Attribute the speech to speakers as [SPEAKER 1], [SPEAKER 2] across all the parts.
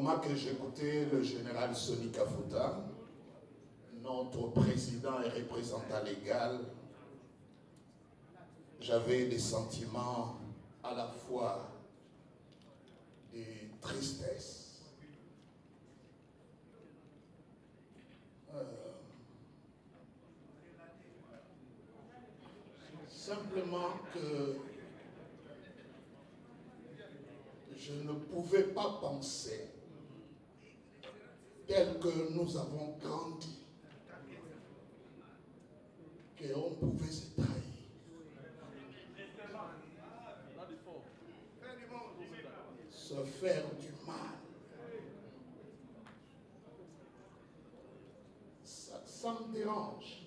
[SPEAKER 1] moment que j'écoutais le général Sonny Kafuta, notre président et représentant légal, j'avais des sentiments à la fois de tristesse, simplement que je ne pouvais pas penser tel que nous avons grandi, qu'on pouvait se trahir. Se faire du mal. Ça me dérange.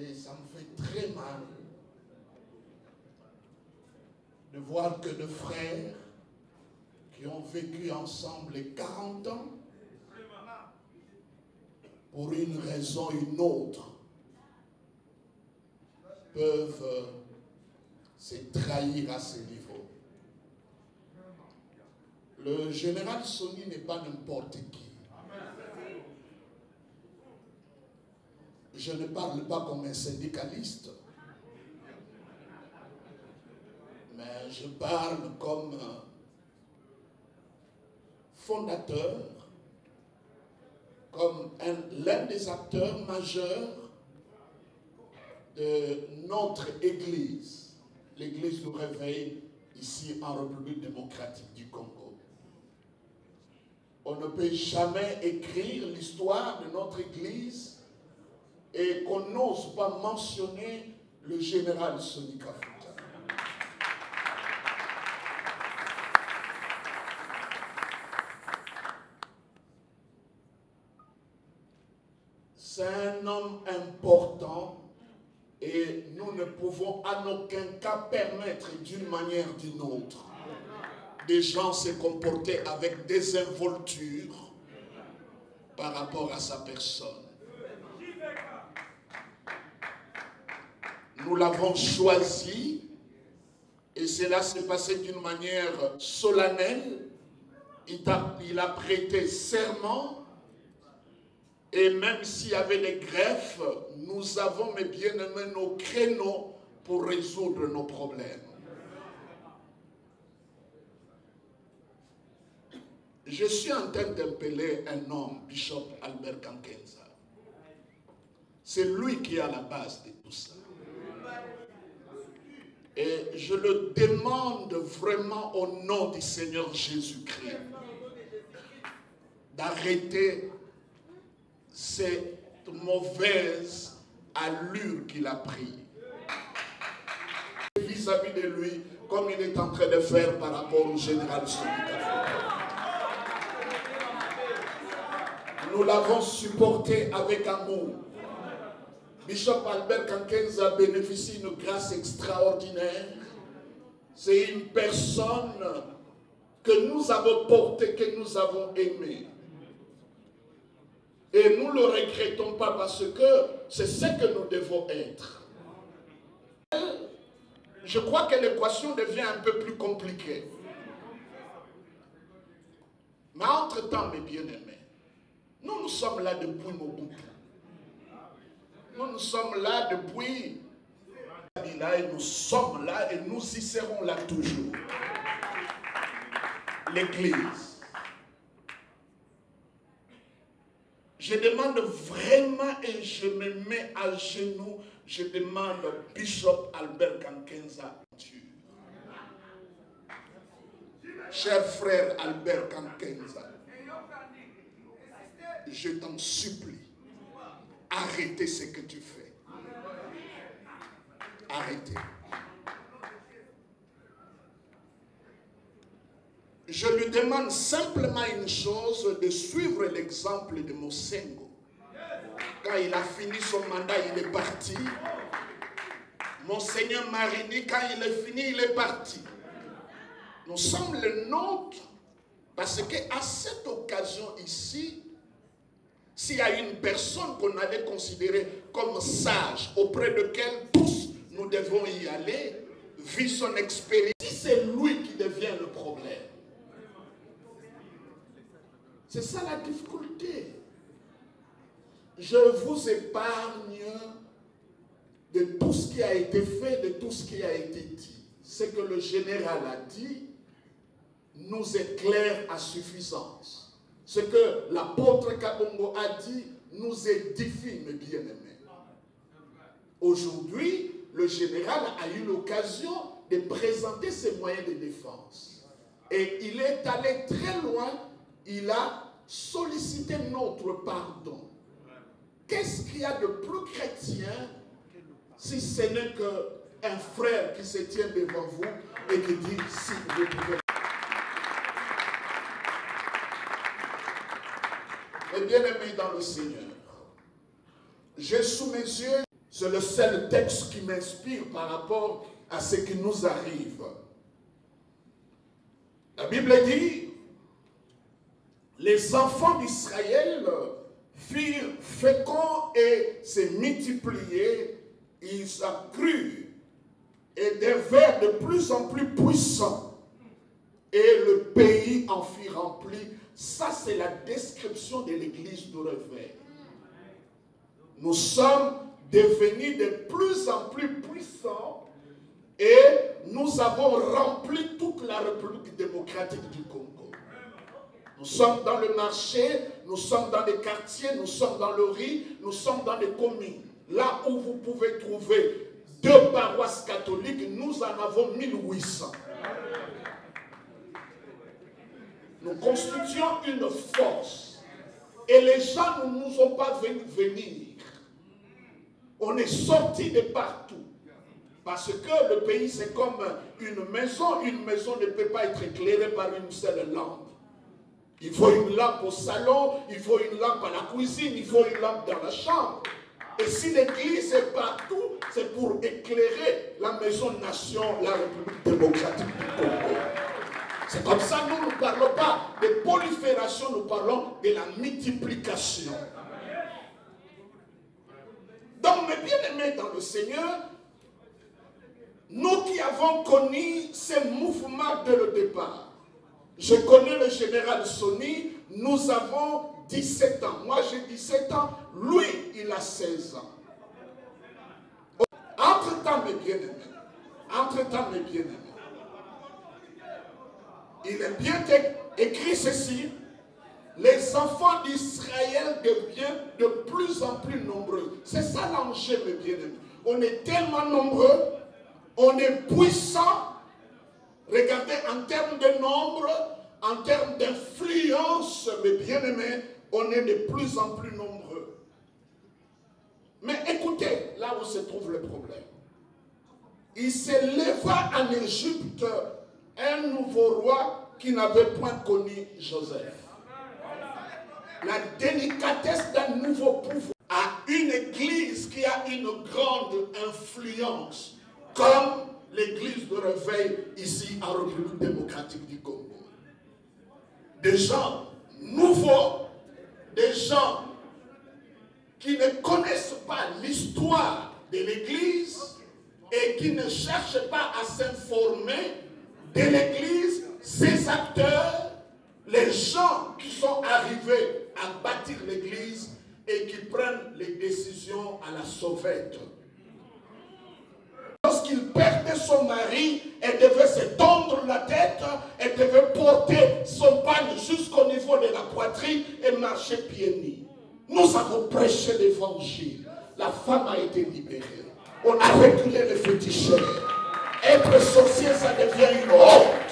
[SPEAKER 1] Et ça me fait très mal de voir que de frères qui ont vécu ensemble les 40 ans, pour une raison ou une autre, peuvent se trahir à ce niveau. Le général Sonny n'est pas n'importe qui. Je ne parle pas comme un syndicaliste, mais je parle comme fondateur, comme l'un des acteurs majeurs de notre Église, l'Église du Réveil, ici en République démocratique du Congo. On ne peut jamais écrire l'histoire de notre Église et qu'on n'ose pas mentionner le général Sonny Kafuta. C'est un homme important et nous ne pouvons en aucun cas permettre d'une manière ou d'une autre des gens se comporter avec désinvolture par rapport à sa personne. Nous l'avons choisi et cela s'est passé d'une manière solennelle. Il a prêté serment et même s'il y avait des greffes, nous avons, mes bien-aimés, nos créneaux pour résoudre nos problèmes. Je suis en train d'appeler un homme, Bishop Albert Kankenza. C'est lui qui est à la base de tout ça. Et je le demande vraiment au nom du Seigneur Jésus-Christ d'arrêter cette mauvaise allure qu'il a prise vis-à-vis de lui, comme il est en train de faire par rapport au général Sonny Kafuta. Nous l'avons supporté avec amour. Bishop Albert Kankenza bénéficie d'une grâce extraordinaire. C'est une personne que nous avons portée, que nous avons aimée. Et nous ne le regrettons pas parce que c'est ce que nous devons être. Je crois que l'équation devient un peu plus compliquée. Mais entre-temps, mes bien-aimés, nous sommes là depuis Mobutu. Nous sommes là depuis Kabila et nous sommes là et nous y serons là toujours. L'Église. Je demande vraiment et je me mets à genoux, je demande au Bishop Albert Kankenza. Cher frère Albert Kankenza, je t'en supplie, arrêtez ce que tu fais. Arrêtez. Je lui demande simplement une chose, de suivre l'exemple de Mosengo. Quand il a fini son mandat, il est parti. Monseigneur Marini, quand il est fini, il est parti. Nous sommes les nôtres, parce qu'à cette occasion ici, s'il y a une personne qu'on allait considérer comme sage, auprès de laquelle tous nous devons y aller, vu son expérience, c'est lui qui devient le problème. C'est ça la difficulté. Je vous épargne de tout ce qui a été fait, de tout ce qui a été dit. Ce que le général a dit nous éclaire à suffisance. Ce que l'apôtre Kabongo a dit nous édifie, mes bien-aimés. Aujourd'hui, le général a eu l'occasion de présenter ses moyens de défense. Et il est allé très loin, il a sollicité notre pardon. Qu'est-ce qu'il y a de plus chrétien si ce n'est qu'un frère qui se tient devant vous et qui dit si vous pouvez. Mes bien-aimés dans le Seigneur, j'ai sous mes yeux, c'est le seul texte qui m'inspire par rapport à ce qui nous arrive. La Bible dit, les enfants d'Israël firent féconds et se multipliaient, ils accrurent et devinrent de plus en plus puissants. Et le pays en fut rempli. Ça, c'est la description de l'église du réveil. Nous sommes devenus de plus en plus puissants et nous avons rempli toute la République démocratique du Congo. Nous sommes dans le marché, nous sommes dans les quartiers, nous sommes dans le riz, nous sommes dans les communes. Là où vous pouvez trouver 2 paroisses catholiques, nous en avons 1800. Nous constituons une force. Et les gens ne nous ont pas vu venir. On est sortis de partout. Parce que le pays, c'est comme une maison. Une maison ne peut pas être éclairée par une seule lampe. Il faut une lampe au salon, il faut une lampe à la cuisine, il faut une lampe dans la chambre. Et si l'église est partout, c'est pour éclairer la maison-nation, la République démocratique du Congo. C'est comme ça, nous ne parlons pas de prolifération, nous parlons de la multiplication. Donc, mes bien-aimés dans le Seigneur, nous qui avons connu ces mouvements dès le départ, je connais le général Sony, nous avons 17 ans. Moi, j'ai 17 ans, lui, il a 16 ans. Entre-temps, mes bien-aimés, il est bien écrit ceci, les enfants d'Israël deviennent de plus en plus nombreux. C'est ça l'enjeu, mes bien-aimés. On est tellement nombreux, on est puissants. Regardez, en termes de nombre, en termes d'influence, mes bien-aimés, on est de plus en plus nombreux. Mais écoutez, là où se trouve le problème. Il s'éleva en Égypte un nouveau roi qui n'avait point connu Joseph. La délicatesse d'un nouveau pouvoir à une église qui a une grande influence, comme l'église de réveil ici en République démocratique du Congo. Des gens nouveaux, des gens qui ne connaissent pas l'histoire de l'église et qui ne cherchent pas à s'informer de l'église, ses acteurs, les gens qui sont arrivés à bâtir l'église et qui prennent les décisions à la sauvette. Lorsqu'il perdait son mari, elle devait se tondre la tête, elle devait porter son pagne jusqu'au niveau de la poitrine et marcher pieds nus. Nous avons prêché l'évangile. La femme a été libérée. On a reculé les féticheurs. Être sorcier, ça devient une honte.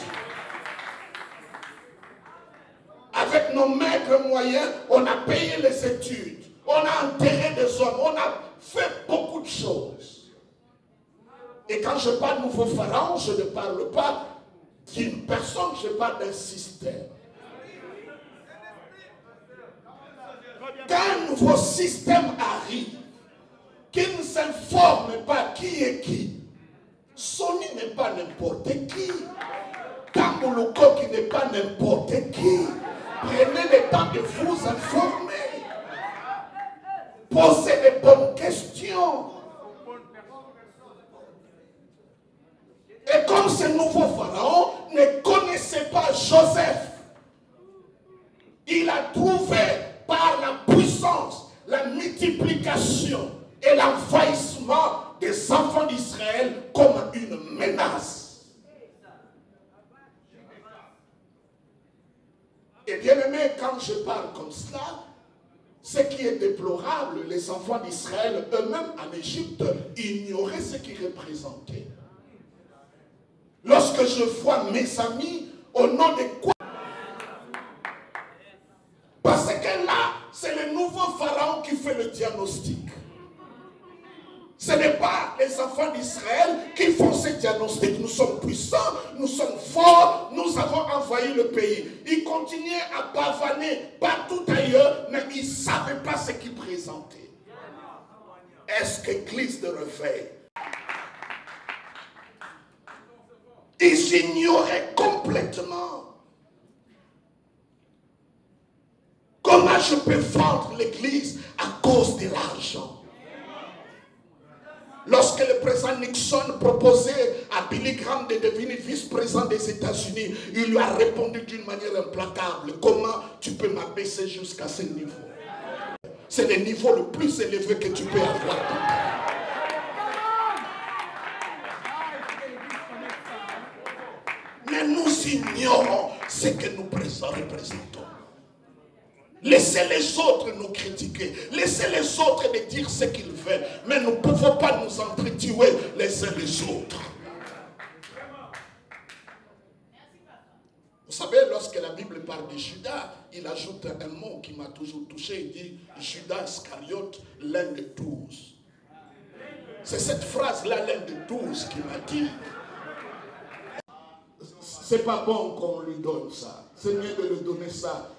[SPEAKER 1] Avec nos maigres moyens, on a payé les études. On a enterré des hommes. On a fait beaucoup de choses. Et quand je parle nouveau pharaon, je ne parle pas d'une personne, je parle d'un système. Quand un nouveau système arrive, qui ne s'informe pas qui est qui, Sony n'est pas n'importe qui, Tamboloko qui n'est pas n'importe qui, prenez le temps de vous informer, posez les bonnes questions. Et comme ce nouveau pharaon, ne connaissait pas Joseph, il a trouvé par la puissance, la multiplication et l'envahissement des enfants d'Israël comme une menace. Et bien aimé, quand je parle comme cela, ce qui est déplorable, les enfants d'Israël eux-mêmes en Égypte ignoraient ce qu'ils représentaient. Lorsque je vois mes amis, au nom de quoi? Parce que là, c'est le nouveau pharaon qui fait le diagnostic. Ce n'est pas les enfants d'Israël qui font ce diagnostic. Nous sommes puissants, nous sommes forts, nous avons envahi le pays. Ils continuaient à bavaner partout ailleurs, mais ils ne savaient pas ce qu'ils présentaient. Est-ce qu'Église de réveil? Ils ignoraient complètement. Comment je peux vendre l'Église à cause de l'argent? Lorsque le président Nixon proposait à Billy Graham de devenir vice-président des États-Unis, il lui a répondu d'une manière implacable. Comment tu peux m'abaisser jusqu'à ce niveau? C'est le niveau le plus élevé que tu peux avoir. Mais nous ignorons ce que nous représentons. Laissez les autres nous critiquer. Laissez les autres nous dire ce qu'ils veulent. Mais nous ne pouvons pas nous entretuer les uns les autres. Vous savez, lorsque la Bible parle de Judas, il ajoute un mot qui m'a toujours touché. Il dit Judas Iscariote, l'un des 12. C'est cette phrase-là, l'un des 12, qui m'a dit c'est pas bon qu'on lui donne ça. C'est mieux de lui donner ça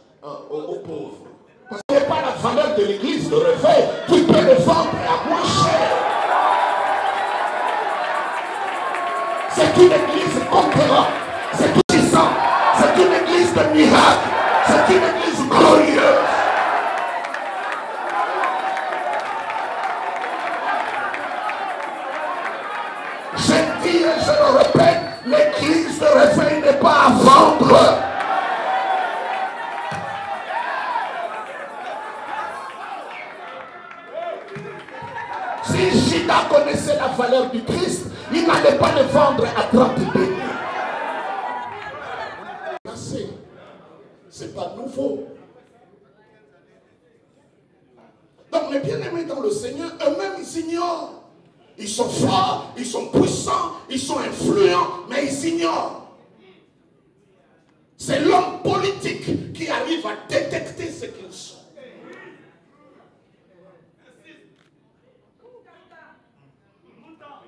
[SPEAKER 1] aux pauvres. Parce que ce n'est pas la valeur de l'église de réveil qui peut le vendre à moins cher. C'est une église conquérante, c'est puissant, c'est une église de miracles, c'est une église glorieuse. Je dis et je le répète, l'église de réveil n'est pas à vendre. Si Judas connaissait la valeur du Christ, il n'allait pas le vendre à 30 deniers. C'est pas nouveau. Donc mes bien-aimés dans le Seigneur, eux-mêmes ils ignorent. Ils sont forts, ils sont puissants, ils sont influents, mais ils ignorent. C'est l'homme politique qui arrive à détecter ce qu'ils sont.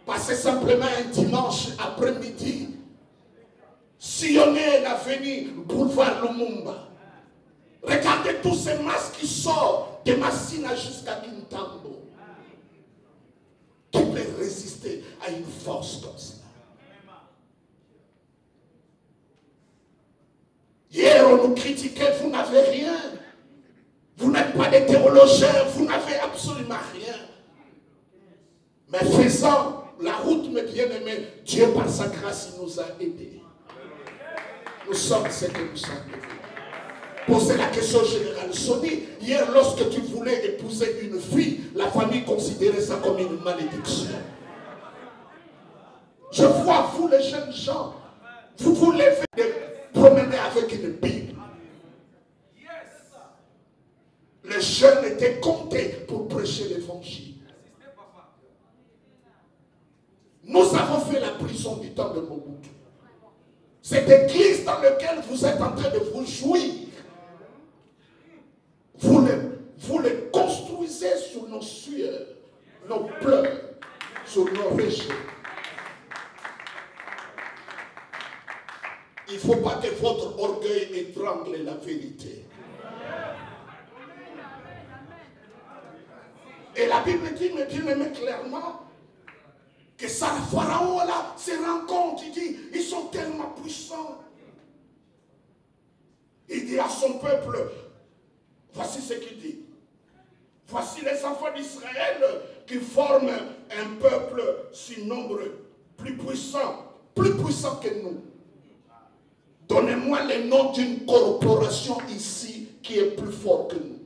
[SPEAKER 1] Passez simplement un dimanche après-midi, sillonnez l'avenue boulevard Lumumba. Regardez tous ces masques qui sortent de Massina jusqu'à Kintambo. Qui peut résister à une force comme ça? Hier, on nous critiquait, vous n'avez rien. Vous n'êtes pas des théologiens, vous n'avez absolument rien. Mais faisant la route, mes bien-aimés, Dieu par sa grâce, il nous a aidés. Nous sommes ce que nous sommes devenus. Posez la question générale. Sonny, hier, lorsque tu voulais épouser une fille, la famille considérait ça comme une malédiction. Je vois, vous les jeunes gens, vous voulez promener avec une Bible. Les jeunes étaient comptés pour prêcher l'évangile. Nous avons fait la prison du temps de Mobutu. Cette église dans laquelle vous êtes en train de vous jouir, vous les construisez sur nos sueurs, nos pleurs, sur nos péchés. Il ne faut pas que votre orgueil étrangle la vérité. Et la Bible dit, mais Dieu me met clairement, que ça, le pharaon là, se rend compte, il dit, ils sont tellement puissants. Il dit à son peuple, voici ce qu'il dit. Voici les enfants d'Israël qui forment un peuple si nombreux, plus puissant que nous. Donnez-moi le nom d'une corporation ici qui est plus fort que nous.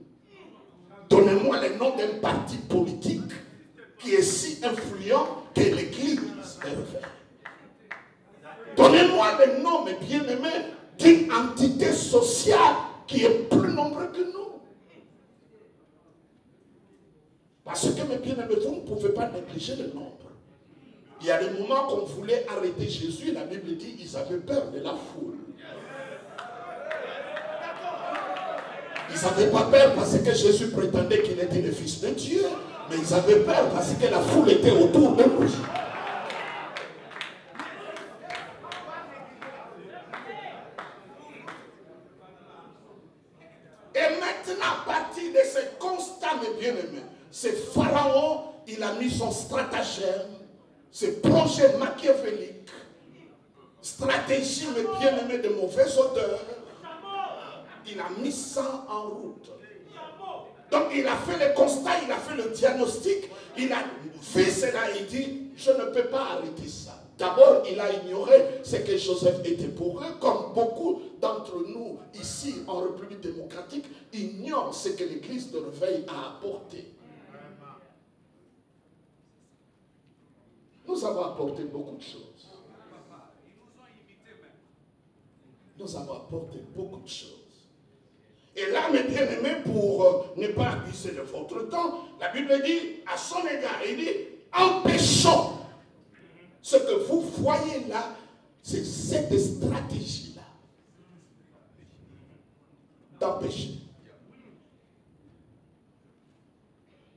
[SPEAKER 1] Donnez-moi le nom d'un parti politique qui est si influent que l'Église est refaite. Donnez-moi le nom, mes bien-aimés, d'une entité sociale qui est plus nombreuse que nous. Parce que, mes bien-aimés, vous ne pouvez pas négliger le nombre. Il y a des moments qu'on voulait arrêter Jésus, la Bible dit qu'ils avaient peur de la foule. Ils n'avaient pas peur parce que Jésus prétendait qu'il était le Fils de Dieu, mais ils avaient peur parce que la foule était autour de lui. Et maintenant, à partir de ce constat, mes bien-aimés, ce Pharaon, il a mis son stratagème, ses projets machiavéliques, stratégie, mes bien-aimés, de mauvaise odeur. Il a mis ça en route. Donc il a fait le constat, il a fait le diagnostic, il a fait cela et dit, je ne peux pas arrêter ça. D'abord, il a ignoré ce que Joseph était pour eux, comme beaucoup d'entre nous ici en République démocratique ignorent ce que l'Église de réveil a apporté. Nous avons apporté beaucoup de choses. Nous avons apporté beaucoup de choses. Et là, mes bien-aimés, pour ne pas abuser de votre temps, la Bible dit, à son égard, il dit, empêchons. Ce que vous voyez là, c'est cette stratégie-là. D'empêcher.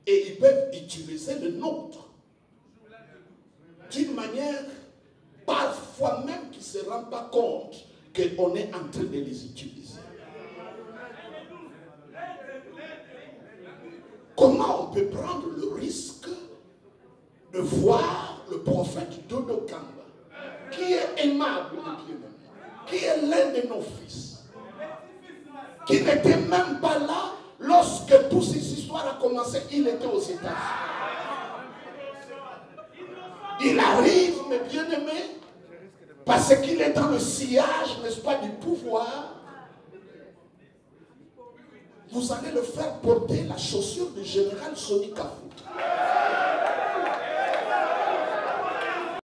[SPEAKER 1] Et ils peuvent utiliser le nôtre. D'une manière, parfois même qu'ils ne se rendent pas compte qu'on est en train de les utiliser. Comment on peut prendre le risque de voir le prophète Dodo Kamba, qui est aimable, qui est l'un de nos fils, qui n'était même pas là lorsque toutes ces histoires ont commencé, il était aux États-Unis. Il arrive, mes bien-aimés, parce qu'il est dans le sillage, n'est-ce pas, du pouvoir. Vous allez le faire porter la chaussure du général Soni Kafouta.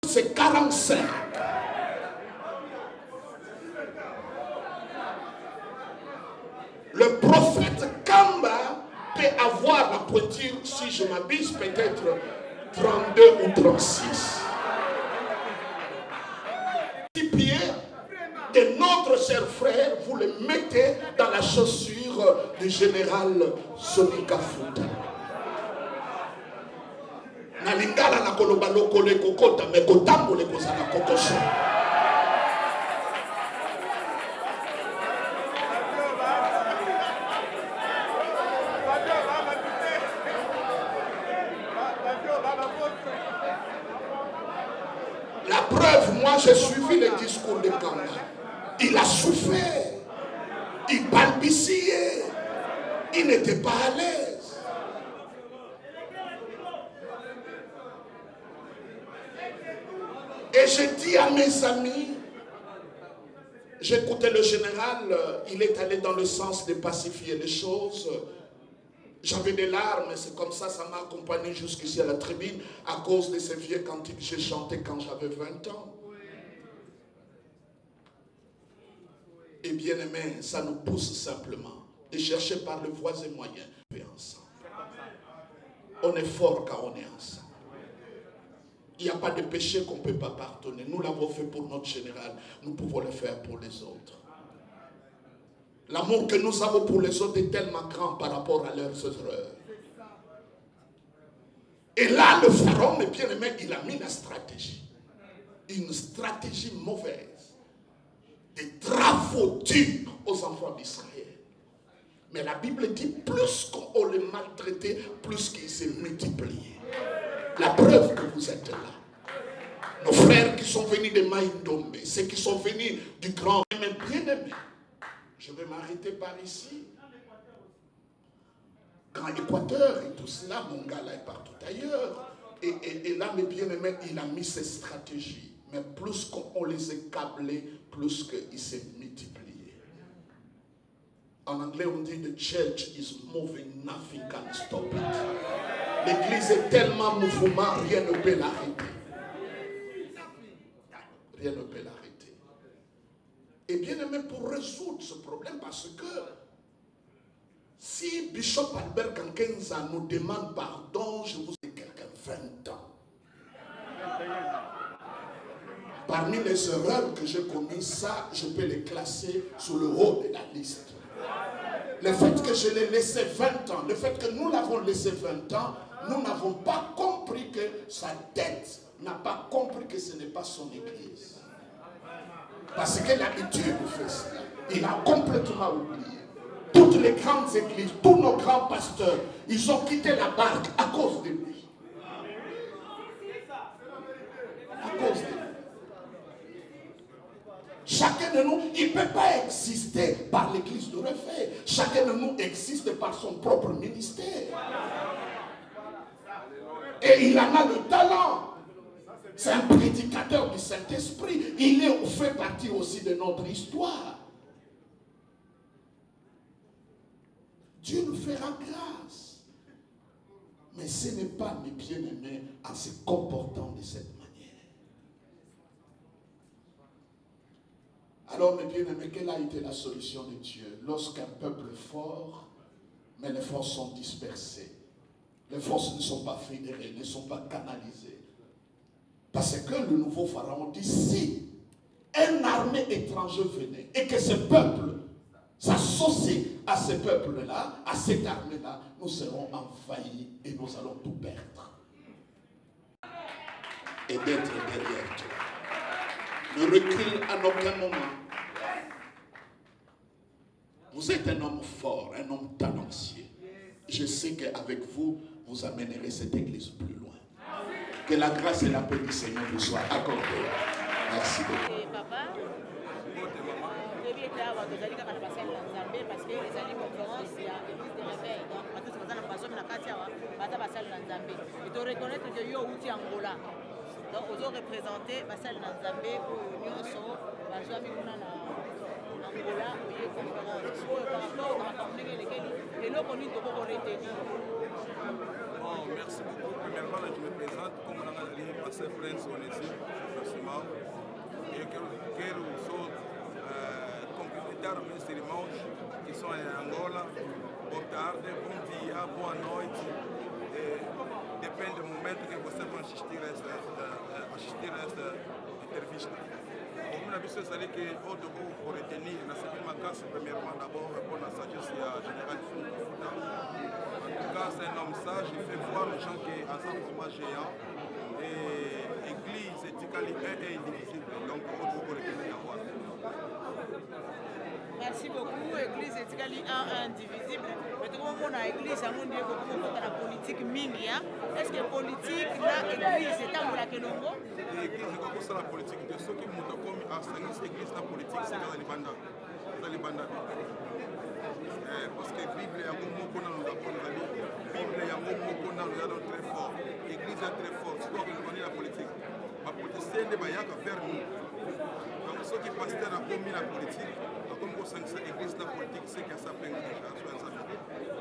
[SPEAKER 1] C'est 45. Le prophète Kamba peut avoir la pointure, si je m'abuse, peut-être 32 ou 36. 10 pieds de notre cher frère, vous le mettez dans la chaussure du général Soni Kafouta. Nalingala na koloba lokole kokota me kotambo le kozala kokoso. La preuve, moi j'ai suivi le discours de Kamba. Il a souffert, il balbutiait, il n'était pas à l'aise. Et je dis à mes amis, j'écoutais le général, il est allé dans le sens de pacifier les choses. J'avais des larmes, c'est comme ça, ça m'a accompagné jusqu'ici à la tribune, à cause de ces vieux cantiques que j'ai chantés quand j'avais 20 ans. Et bien aimé, ça nous pousse simplement de chercher par les voies et moyens de faire ensemble. On est fort quand on est ensemble. Il n'y a pas de péché qu'on ne peut pas pardonner. Nous l'avons fait pour notre général. Nous pouvons le faire pour les autres. L'amour que nous avons pour les autres est tellement grand par rapport à leurs erreurs. Et là, le pharaon, mes bien-aimés, il a mis la stratégie. Une stratégie mauvaise. Des travaux durs aux enfants d'Israël. Mais la Bible dit, plus qu'on les maltraitait, plus qu'ils se multipliaient. La preuve que vous êtes là. Nos frères qui sont venus de Maïndombe, ceux qui sont venus du grand, mais bien-aimés. Je vais m'arrêter par ici. Grand Équateur et tout cela, mon gars là est partout ailleurs. Et là, mes bien-aimés, il a mis ses stratégies. Mais plus qu'on les a câblés, plus qu'ils s'est multiplié. En anglais, on dit the church is moving, nothing can stop it. L'église est tellement mouvement, rien ne peut l'arrêter. Rien ne peut l'arrêter. Et bien aimé, pour résoudre ce problème, parce que si Bishop Albert Kankenza nous demande pardon, je vous ai quelqu'un 20 ans. Parmi les erreurs que j'ai commises, ça, je peux les classer sous le haut de la liste. Le fait que je l'ai laissé 20 ans, le fait que nous l'avons laissé 20 ans, nous n'avons pas compris que sa tête n'a pas compris que ce n'est pas son église. Parce que l'habitude fait cela. Il a complètement oublié. Toutes les grandes églises, tous nos grands pasteurs, ils ont quitté la barque à cause de lui. À cause de lui. Chacun de nous, il ne peut pas exister par l'église de Refait. Chacun de nous existe par son propre ministère. Et il en a le talent. C'est un prédicateur du Saint-Esprit. Il fait partie aussi de notre histoire. Dieu nous fera grâce. Mais ce n'est pas, mes bien-aimés, en se comportant de cette manière. Alors, mes bien-aimés, quelle a été la solution de Dieu? Lorsqu'un peuple est fort, mais les forces sont dispersées. Les forces ne sont pas fédérées, ne sont pas canalisées. Parce que le nouveau pharaon dit, si une armée étrangère venait et que ce peuple s'associe à ce peuple-là, à cette armée-là, nous serons envahis et nous allons tout perdre. Et d'être derrière toi. Ne recule à aucun moment. Vous êtes un homme fort, un homme talentueux. Je sais qu'avec vous, vous amènerez cette église plus loin. Que la grâce et la paix du Seigneur vous soient accordées. Merci beaucoup.
[SPEAKER 2] Papa, parce que les années conférences, il y a l'église de réveil. Donc, on doit reconnaître que yo outil Angola. Donc, on doit représenter Bassal Nanzambé pour l'Union So, Bajami Kuna Angola, où il y a conférence. Par rapport à la communauté, et là, on dit que vous retenir.
[SPEAKER 3] Merci beaucoup. Premièrement, là, je me présente comme on a dit, Pasteur Prince Onesi, justement. Et que sou complementar meus irmãos que são em Angola. Boa tarde, bom dia, boa noite. Depende do momento que você vai assistir a esta entrevista. Como na vista ali que eu devo retenir na segunda casa, primeiramente, d'abord, pour la sagesse générale du Futa. En tout cas, c'est une message qui fait voir aux gens que à un géant et l'église est indivisible. Donc, on doit retenir avoir.
[SPEAKER 2] Merci beaucoup. Église Etikali 1 indivisible. Mais tout le monde a église à mon Dieu pour la politique mingia. Est-ce que politique là église est en la Kelongo?
[SPEAKER 3] L'église est comme la politique de ceux qui montent comme à l'église la politique c'est dans les bandas. Dans les bandas. Parce que la Bible est un mot qu'on a nous apprend la Bible est un mot qu'on a nous très fort. L'église est très forte. C'est quoi que nous connaissons la politique? La politique c'est des bailleurs à faire nous. Donc ceux qui passent à la politique.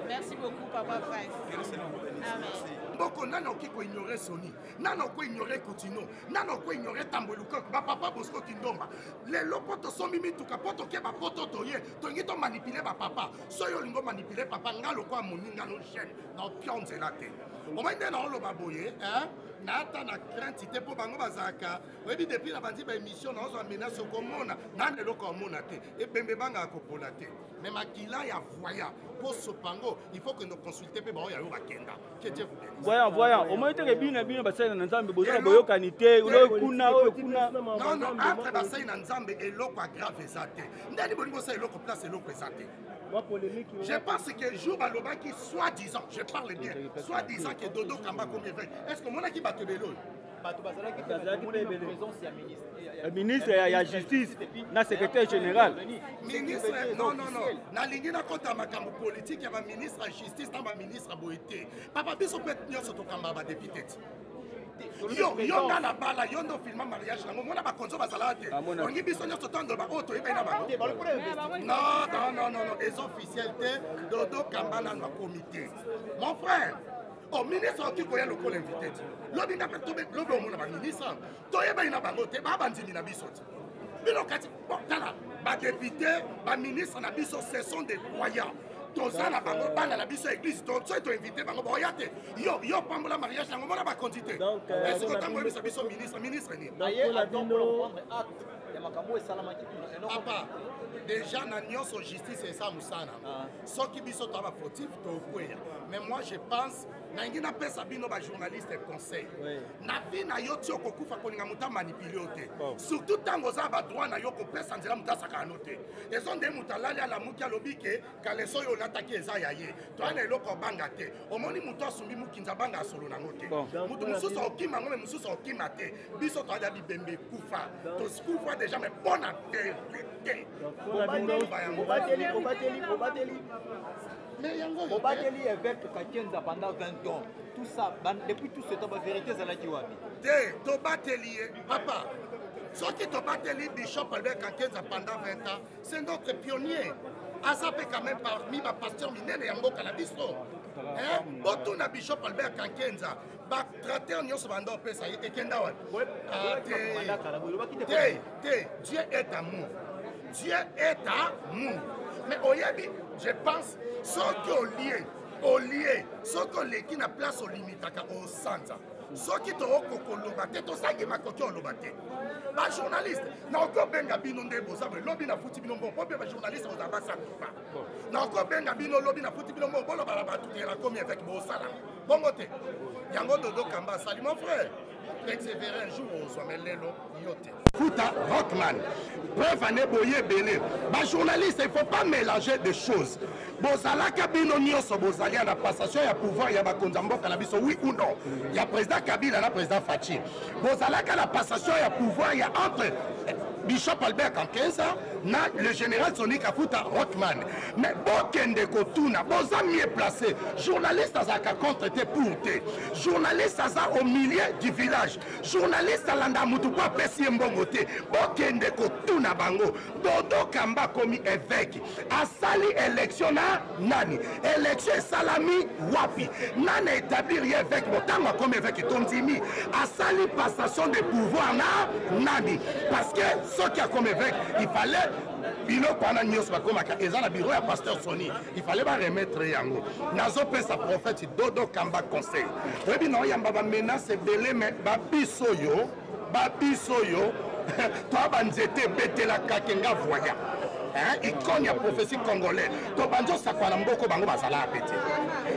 [SPEAKER 2] Merci beaucoup, Papa Prince.
[SPEAKER 3] Merci.
[SPEAKER 4] Boko nano ki ko ignorer Sony, nano ko ignorer Coutinho, nano ko ignorer Tamboluka, ba papa Bosco Kindomba. Les lopoto so mimi tuka poto ke ba poto toye, to ngi to manipuler ba papa. So yo lingo manipuler papa ngalo kwa moninga no chaîne, na pionze la te. O mende na lo baboye, hein? Nata na crainte te po bango bazaka. Webi depuis la bandi ba émission na zo menace ko mona, na ndelo ko mona te. E bembe banga ko pola te. Mais makila ya voya pour ce pango, il faut que nous consultions pe ba ya yo bakenda. Que Dieu vous bénisse.
[SPEAKER 5] Voyons. Au moins, il y a bien bassin dans Nzambe, il y a une qualité, il y a une
[SPEAKER 4] non, après bassin dans Nzambe, et l'eau grave exaté. Ndani bolingo ça l'eau place l'eau exaté. Je pense que jour baloba qui soi-disant, je parle bien, soi-disant que Dodo Kamba comme évêque. Est-ce que mon qui bat de l'eau?
[SPEAKER 5] ministre de la justice, le secrétaire général.
[SPEAKER 4] Ministre, non. Na lingina kota makambo politique, il y a ministre de la justice, il y a ministre de la boité. Papa, biso peut être sur ton Kamba député. Yo na la bala, yo no filma mariage nango, mona ba konzo bazala te. Ongi biso nyonso tando ba oto yeba na bango. Non, les officialités Dodo Kambana na comité. Mon frère, au ministre qui koya lokolo invité. Lobi na tobe lobi omona ba ministre. To yeba ina bango te ba bandimi na biso. Bino kati bon tala ba député, ba ministre na biso ce sont des croyants. Toza na bango bana na biso église to so to invité bango boya te. Yo pambola mariage nango mona ba quantité. Est-ce que tango yebisa biso ministre ni? Papa, déjà na nyonso justice et ça musana. Ce qui biso to ba fautif to kweya. Mais moi je pense na ngina pesa bino ba journaliste conseil. Na vie na yo ti okokufa kolinga muta manipuler te. Surtout tango za ba droit na yo ko pesa nzela muta saka note. Ezo nde mutalali ala muki alobike kaleso yo lataki eza yaye. To ana eloko banga te. Omoni muto asumbi mukinza banga solo na note. Muto mususu okima ngome mususu okima te. Biso to ada bibembe kufa. To skufa déjà mais bonne vérité.
[SPEAKER 6] Obateli avec Kakenza pendant 20 ans. Tout ça, depuis tout ce temps, la vérité, c'est là qui va.
[SPEAKER 4] Tobateli, papa. Ce qui Tobateli, Bishop Albert Kakenza pendant 20 ans, c'est notre pionnier. Azapé quand même parmi ma pasteur Minene Yango Kalabiso. Boto na Bishop Albert Kakenza. Ba traiter nyonso bando pesa et kenda wa. Dieu est amour. Dieu est amour. Mais oyebi, je pense, ce qu'on lié, ce qu'on lié qui n'a place au limitaka au centre. Ce qui te okokoloba, to sangi makoki olobate. Ba journaliste, na oko benga bino nde boza, lobi na futi bino bon, ba journaliste oza basa kupa. Na oko benga bino lobi na futi bino bon, bolo bala batu la komi avec bo sala. Bongote. Yango Dodo Kamba, salut mon frère. Persévérer un jour au sommet lelo yote. Fouta Rockman. Preuve ané boye belé. Ba journaliste, il faut pas mélanger des choses. Bozala kabino nyonso bozali na passation ya pouvoir ya ba konzamboka na biso oui ou non. Ya président Kabila na président Fachi. Bozala ka la passation ya pouvoir ya entre Bishop Albert Kakenza na le général Sonny Kafuta Rockman. Mais bokende kotuna, boza mieux placé. Journaliste azaka contre te pour te. Journaliste aza au milieu du village. Journaliste alanda mutu kwa pesi mbongo te. Bokende kotuna bango. Dodo Kamba komi évêque. Asali élection na nani? Élection salami wapi? Nana établir évêque botanga comme évêque tondimi. Asali passation de pouvoir na nani? Parce que ce qui a comme évêque, il fallait bureau à pasteur Sonny. Il fallait pas remettre yango. Nazo pesa prophète Dodo Kamba conseil. Rebi non yamba menace belé mais babiso yo, toi banzete betela kakenga voya. Il cogne la prophétie congolaise. To banjo sakwana mboko bango bazala apeti.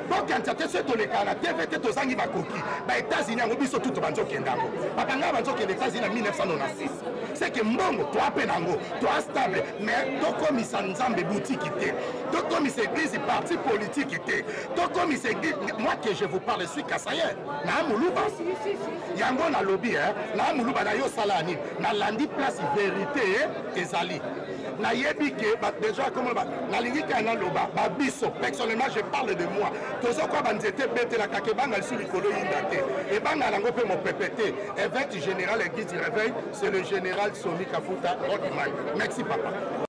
[SPEAKER 4] Donc quand tu es sur le Canada, TVT to zangi bakoki. Ba États-Unis ngo biso tout banjo kendango. Babanga banjo ke les États-Unis en 1996. C'est que mbongo to apenango, to stable, mais to comme Nzambe boutique té. To comme église parti politique té. To comme église moi que je vous parle je suis Kasaye. Na muluba. Yango na lobby na muluba na yo salani. Na landi place vérité ezali. Na yebi que déjà comme na lingi kana loba ba biso personnellement je parle de moi tozo kwa banzete bete la kakebanga sur likolo yindate et banga nango pe mo pépété évêque général église du réveil c'est le général Sonny Kafuta Rockman. Merci papa.